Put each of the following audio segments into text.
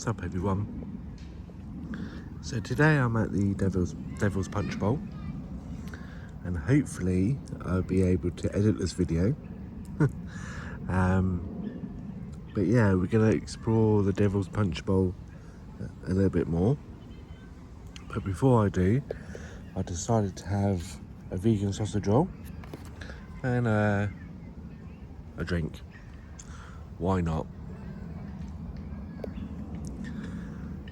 What's up, everyone? So today I'm at the Devil's Punch Bowl, and hopefully I'll be able to edit this video. But yeah, we're gonna explore the Devil's Punch Bowl a little bit more. But before I do, I decided to have a vegan sausage roll and a drink. Why not?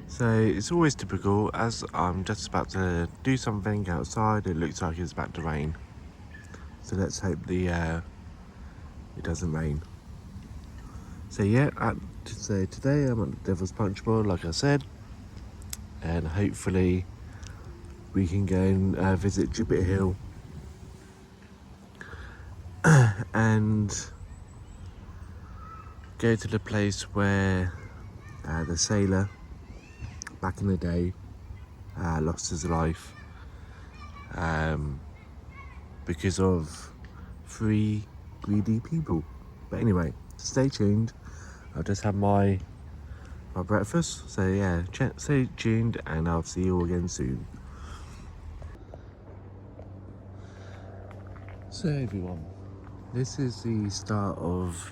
So it's always typical, as I'm just about to do something outside, it looks like it's about to rain. So let's hope it doesn't rain. So yeah, today I'm at the Devil's Punch Bowl, like I said, and hopefully we can go and visit Gibbet Hill and go to the place where the sailor back in the day lost his life because of 3 greedy people. But anyway, stay tuned. I'll just have my breakfast. So yeah, stay tuned and I'll see you all again soon. So everyone, this is the start of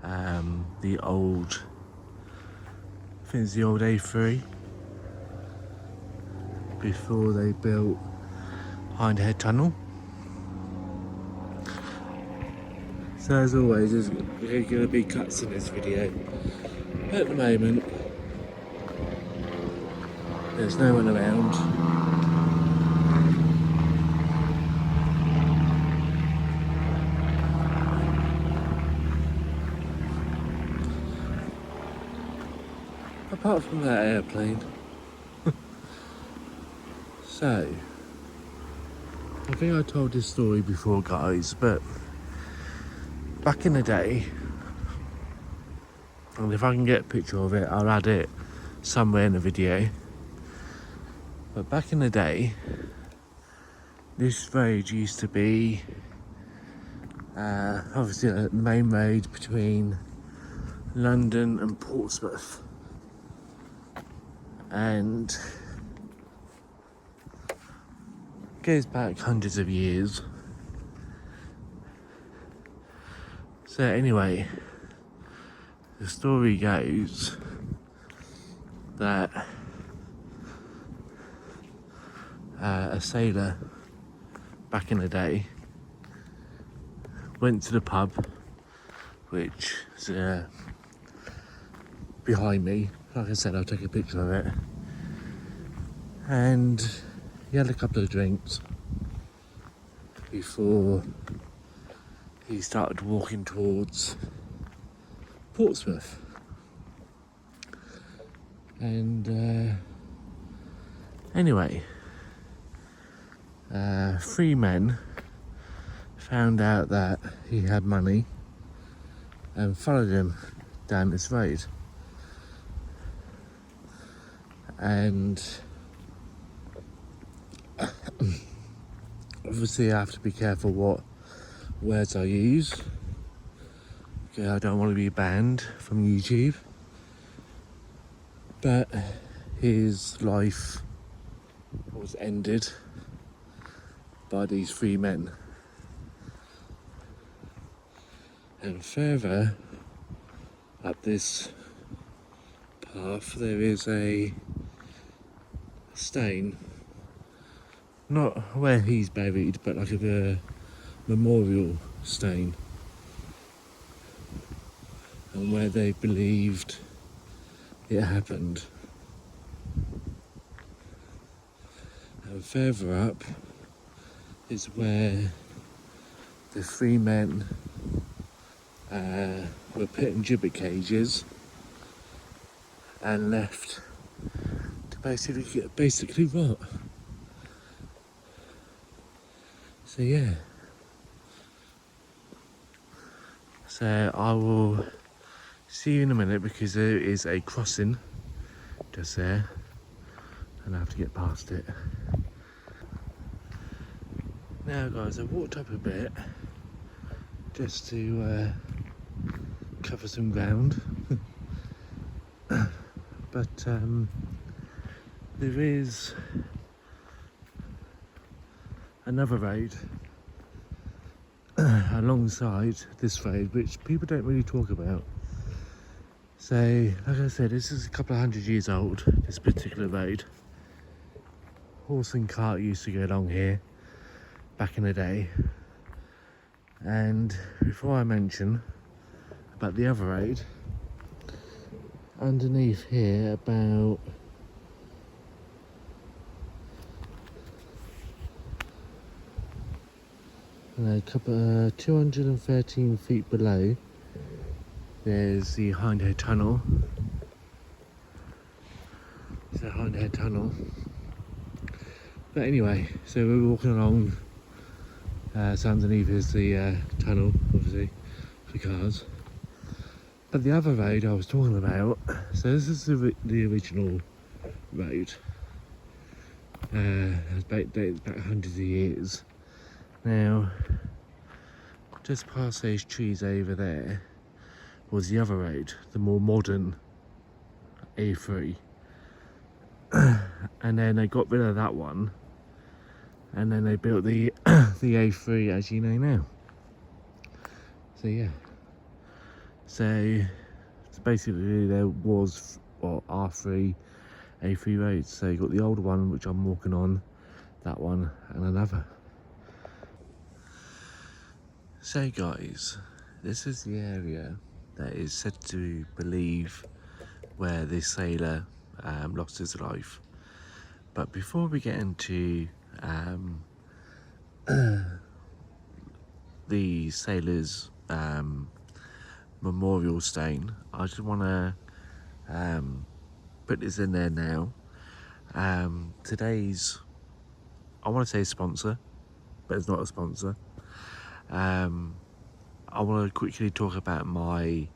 the old, I think it's the old A3, before they built Hindhead Tunnel. So as always, there's going to be cuts in this video. At the moment, there's no one around. Apart from that airplane. So, I think I told this story before, guys, but back in the day, and if I can get a picture of it, I'll add it somewhere in the video. But back in the day, this road used to be obviously the main road between London and Portsmouth, and goes back hundreds of years. So anyway, the story goes that a sailor back in the day went to the pub, which is behind me. Like I said, I'll take a picture of it. And he had a couple of drinks before he started walking towards Portsmouth. And anyway, 3 men found out that he had money and followed him down this road. And obviously I have to be careful what words I use, because I don't want to be banned from YouTube. But his life was ended by these 3 men. And further up this path there is a stone, not where he's buried, but like a memorial stone, and where they believed it happened. And further up is where the 3 men were put in gibbet cages and left to basically rot. So yeah. So I will see you in a minute, because there is a crossing just there and I have to get past it. Now guys, I've walked up a bit just to cover some ground. but there is another road alongside this road which people don't really talk about. So like I said, this is a couple of 100 years old, this particular road. Horse and cart used to go along here back in the day. And before I mention about the other road, underneath here about a couple 213 feet below, there's the Hindhead Tunnel. It's the Hindhead Tunnel. But anyway, so we're walking along. So underneath is the tunnel, obviously, for cars. But the other road I was talking about, so this is the original road. Dates back hundreds of years. Now, just past those trees over there was the other road, the more modern A3. And then they got rid of that one, and then they built the the A3 as you know now. So yeah. So basically there was R3, A3 roads. So you got the older one which I'm walking on, that one, and another. So guys, this is the area that is said to believe where this sailor lost his life. But before we get into the sailor's memorial stone, I just want to put this in there now. Today's, I want to say sponsor, but it's not a sponsor. I want to quickly talk about my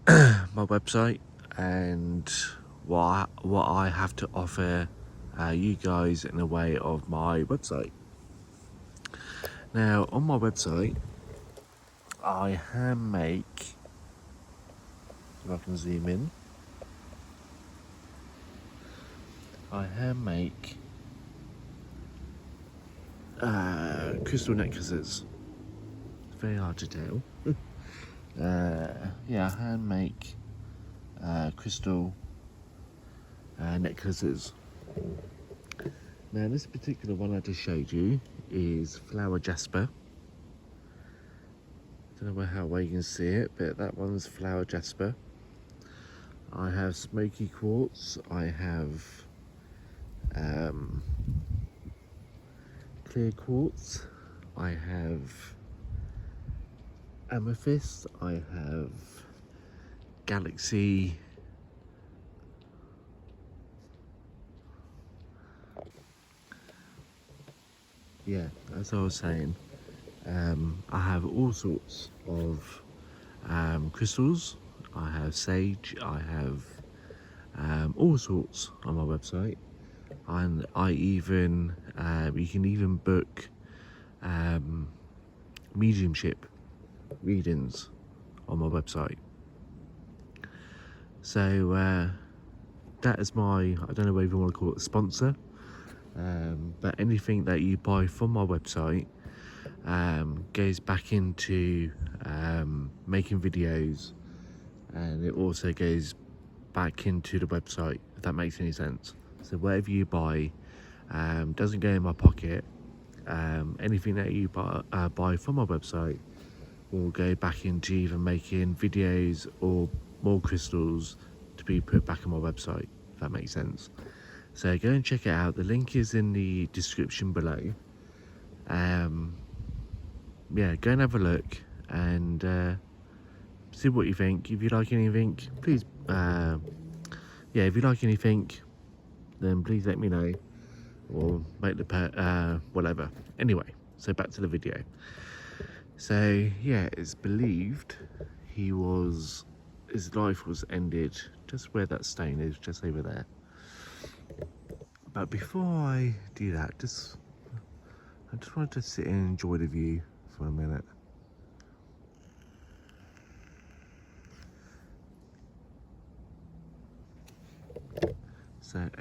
my website and what I have to offer you guys in the way of my website. Now, on my website, I hand make, if I can zoom in, I hand make crystal necklaces. It's very hard to tell. Yeah, I hand make crystal necklaces. Now, this particular one I just showed you is flower jasper. Don't know how well you can see it, but that one's flower jasper. I have smoky quartz. I have clear quartz. I have amethyst. I have galaxy. Yeah, as I was saying, I have all sorts of crystals. I have sage. I have all sorts on my website, and I even you can even book mediumship readings on my website. So that is my, I don't know whether you want to call it a sponsor, but anything that you buy from my website goes back into making videos, and it also goes back into the website, if that makes any sense. So whatever you buy doesn't go in my pocket. Anything that you buy from my website will go back into either making videos or more crystals to be put back on my website, if that makes sense. So go and check it out. The link is in the description below. Yeah, go and have a look and see what you think. If you like anything, please, yeah, if you like anything, then please let me know, or make the whatever. Anyway, so back to the video. So yeah, it's believed his life was ended just where that stone is, just over there. But before I do that, I just wanted to sit and enjoy the view for a minute.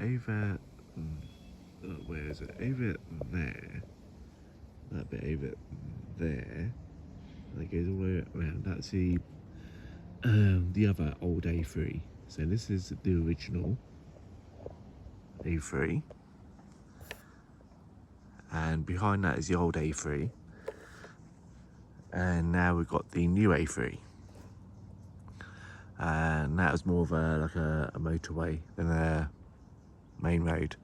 over, where is it? Over there. That bit over there. That goes all the way around. That's the other old A3. So this is the original A3. And behind that is the old A3. And now we've got the new A3. And that was more of a motorway than a main road.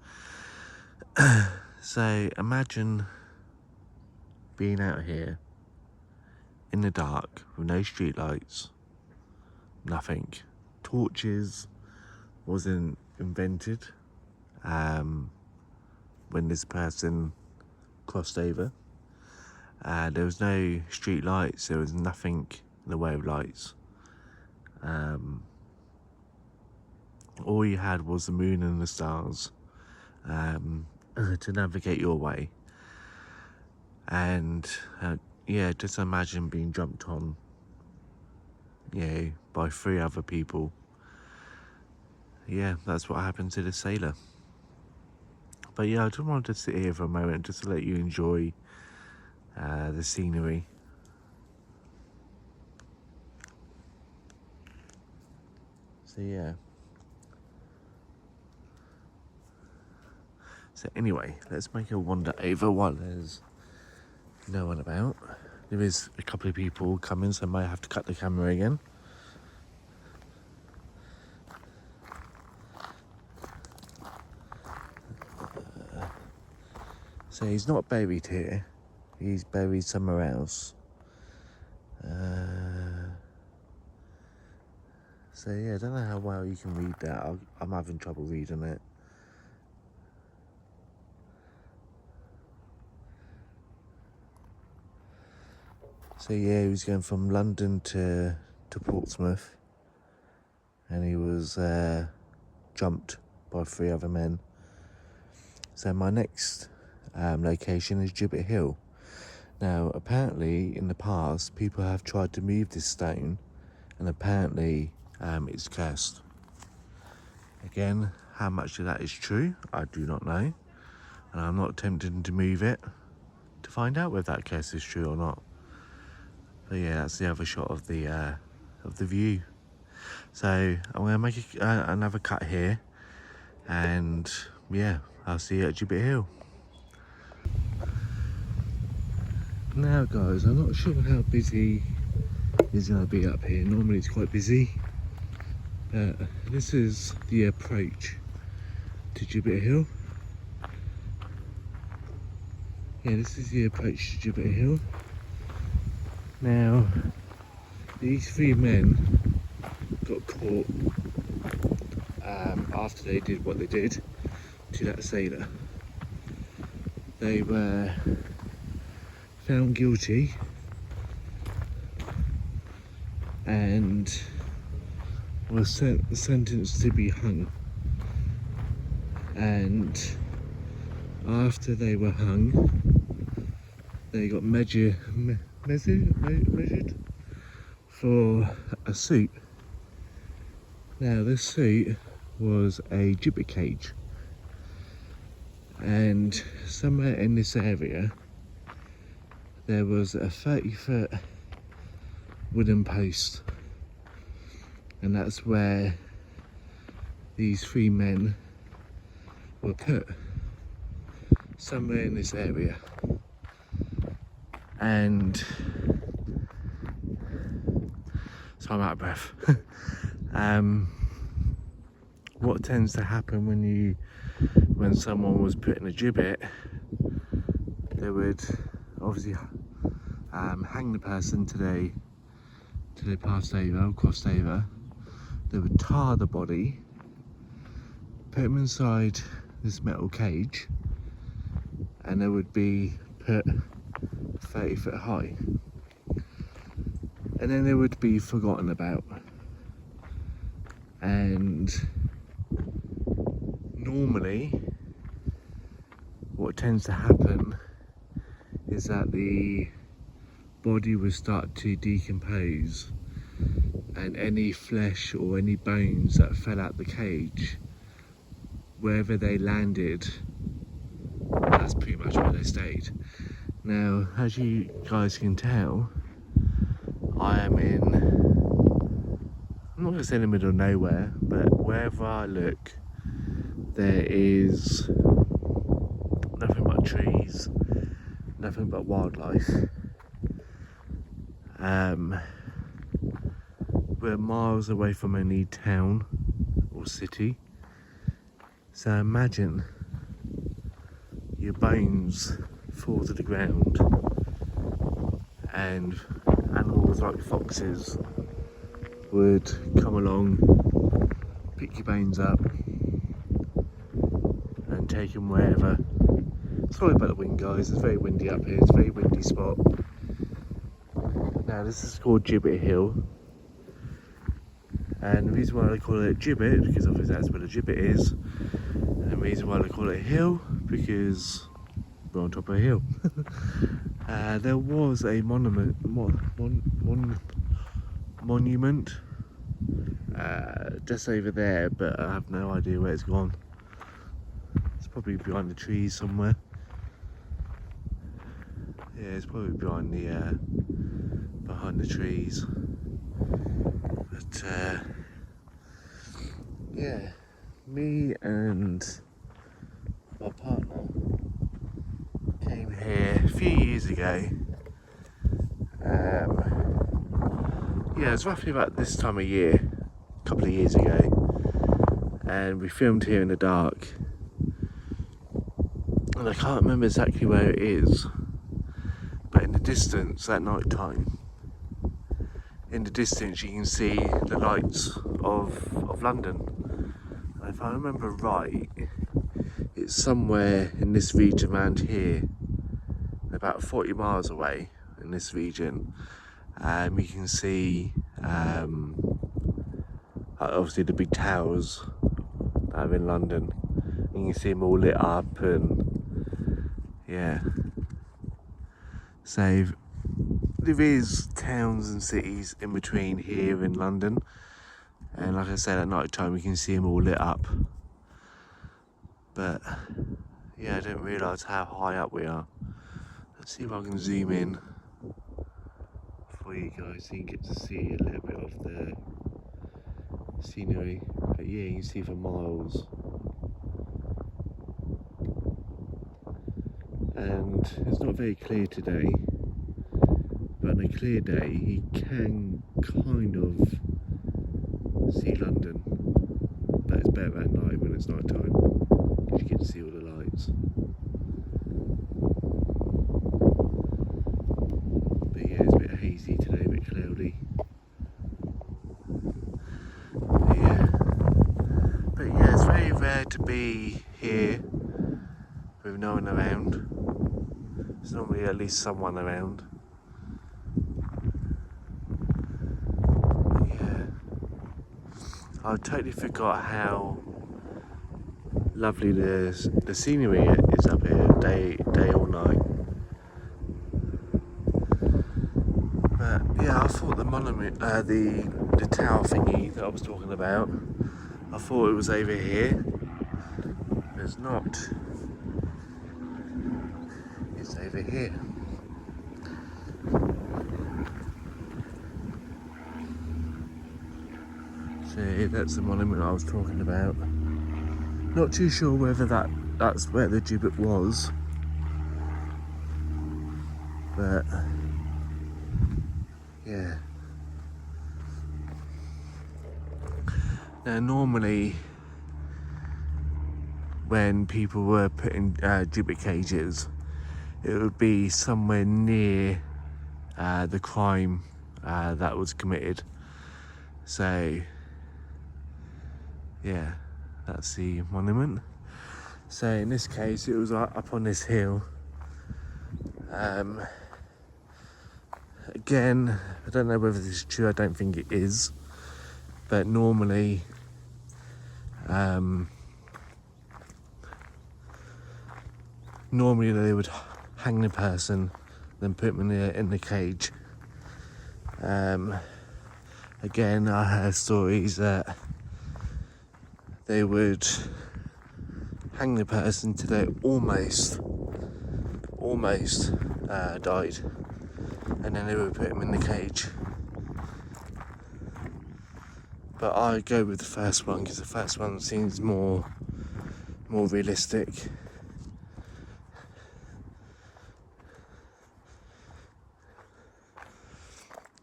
So imagine being out here in the dark with no street lights, nothing. Torches wasn't invented when this person crossed over. There was no street lights, there was nothing in the way of lights. All you had was the moon and the stars to navigate your way. And yeah, just imagine being jumped on, by 3 other people. Yeah, that's what happened to the sailor. But yeah, I just wanted to sit here for a moment just to let you enjoy the scenery. So yeah. So anyway, let's make a wander over while there's no one about. There is a couple of people coming, so I might have to cut the camera again. So he's not buried here, he's buried somewhere else. So yeah, I don't know how well you can read that. I'm having trouble reading it. So yeah, he was going from London to Portsmouth, and he was jumped by 3 other men. So my next location is Gibbet Hill. Now apparently in the past people have tried to move this stone, and apparently it's cursed. Again, how much of that is true, I do not know, and I'm not tempted to move it to find out whether that curse is true or not. But yeah, that's the other shot of the view. So I'm going to make another cut here, and yeah, I'll see you at Gibbet Hill. Now guys, I'm not sure how busy it's going to be up here. Normally it's quite busy. This is the approach to Gibbet Hill. Yeah, this is the approach to Gibbet Hill. Now, these 3 men got caught after they did what they did to that sailor. They were found guilty and were sentenced to be hung. And after they were hung, they got measured for a suit. Now this suit was a gibbet cage, and somewhere in this area there was a 30-foot wooden post, and that's where these 3 men were put, somewhere in this area. And so I'm out of breath. What tends to happen when someone was put in a gibbet, they would obviously hang the person till they passed over or crossed over. They would tar the body, put them inside this metal cage, and they would be put 30 foot high, and then they would be forgotten about. And normally what tends to happen is that the body will start to decompose, and any flesh or any bones that fell out the cage wherever they landed, that's pretty much where they stayed. Now, as you guys can tell, I am in, I'm not going to say in the middle of nowhere, but wherever I look, there is nothing but trees, nothing but wildlife. We're miles away from any town or city, so imagine your bones fall to the ground and animals like foxes would come along, pick your bones up and take them wherever. Sorry about the wind, guys, it's very windy up here, it's a very windy spot. Now this is called Gibbet Hill, and the reason why I call it Gibbet, because obviously that's where the gibbet is, and the reason why I call it a hill, because we're on top of a hill. There was a monument just over there, but I have no idea where it's gone. It's probably behind the trees somewhere. Yeah, it's probably behind the trees. But yeah, me and my partner came here a few years ago. Yeah, it was roughly about this time of year, a couple of years ago, and we filmed here in the dark. And I can't remember exactly where it is, but in the distance at night time, in the distance you can see the lights of London. And if I remember right, it's somewhere in this region around here, about 40 miles away in this region. We can see obviously the big towers that are in London. You can see them all lit up, and yeah. So there is towns and cities in between here in London, and like I said, at night time we can see them all lit up. But yeah, I didn't realise how high up we are. Let's see if I can zoom in for you guys so you can get to see a little bit of the scenery. But yeah, you can see for miles. And it's not very clear today, but on a clear day you can kind of see London, but it's better at night when it's night time because you get to see all the lights. But yeah, it's a bit hazy today, a bit cloudy. But yeah, it's very rare to be here with no one around. There's normally at least someone around. But yeah, I totally forgot how lovely the scenery is up here, day or night. But yeah, I thought the monument, the tower thingy that I was talking about, I thought it was over here. It's not. It's over here. So that's the monument I was talking about. Not too sure whether that's where the gibbet was, but yeah. Now normally when people were put in gibbet cages, it would be somewhere near the crime that was committed. So yeah, that's the monument. So in this case it was up on this hill. Again, I don't know whether this is true, I don't think it is, but normally they would hang the person, then put them in the cage. Again, I heard stories that they would hang the person till they almost died, and then they would put him in the cage. But I go with the first one because the first one seems more realistic.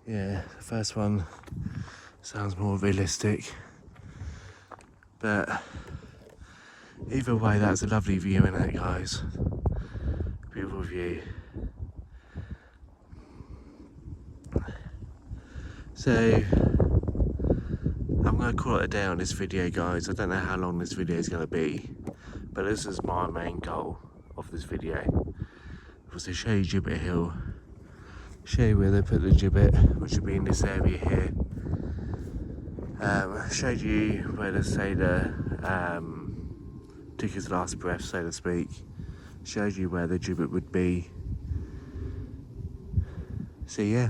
Yeah, the first one sounds more realistic. But either way, that's a lovely view, isn't it, guys? Beautiful view. So I'm going to call it a day on this video, guys. I don't know how long this video is going to be, but this is my main goal of this video, was to show you Gibbet Hill, show you where they put the gibbet, which would be in this area here. Showed you where the sailor took his last breath, so to speak. Showed you where the gibbet would be. So yeah,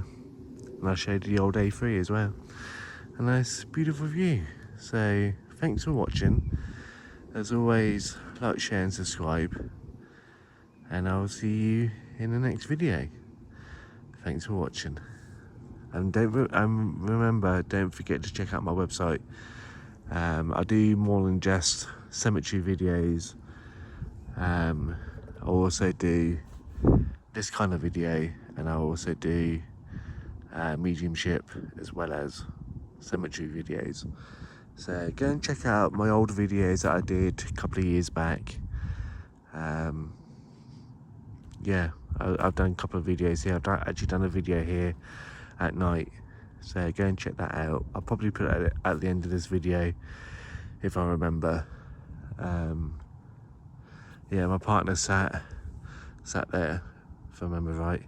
and I showed you the old A3 as well. A nice beautiful view. So thanks for watching. As always, like, share and subscribe, and I'll see you in the next video. Thanks for watching, and remember, don't forget to check out my website. I do more than just cemetery videos. I also do this kind of video, and I also do mediumship as well as cemetery videos. So go and check out my old videos that I did a couple of years back. Yeah, I've done a couple of videos here. I've actually done a video here at night, so go and check that out. I'll probably put it at the end of this video if I remember. Yeah, my partner sat there, if I remember right.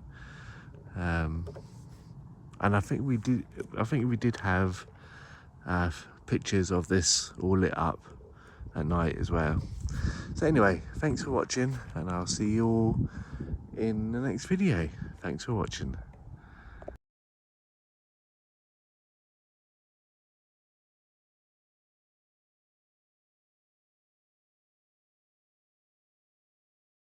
And I think we did have pictures of this all lit up at night as well. So anyway, thanks for watching, and I'll see you all in the next video. Thanks for watching.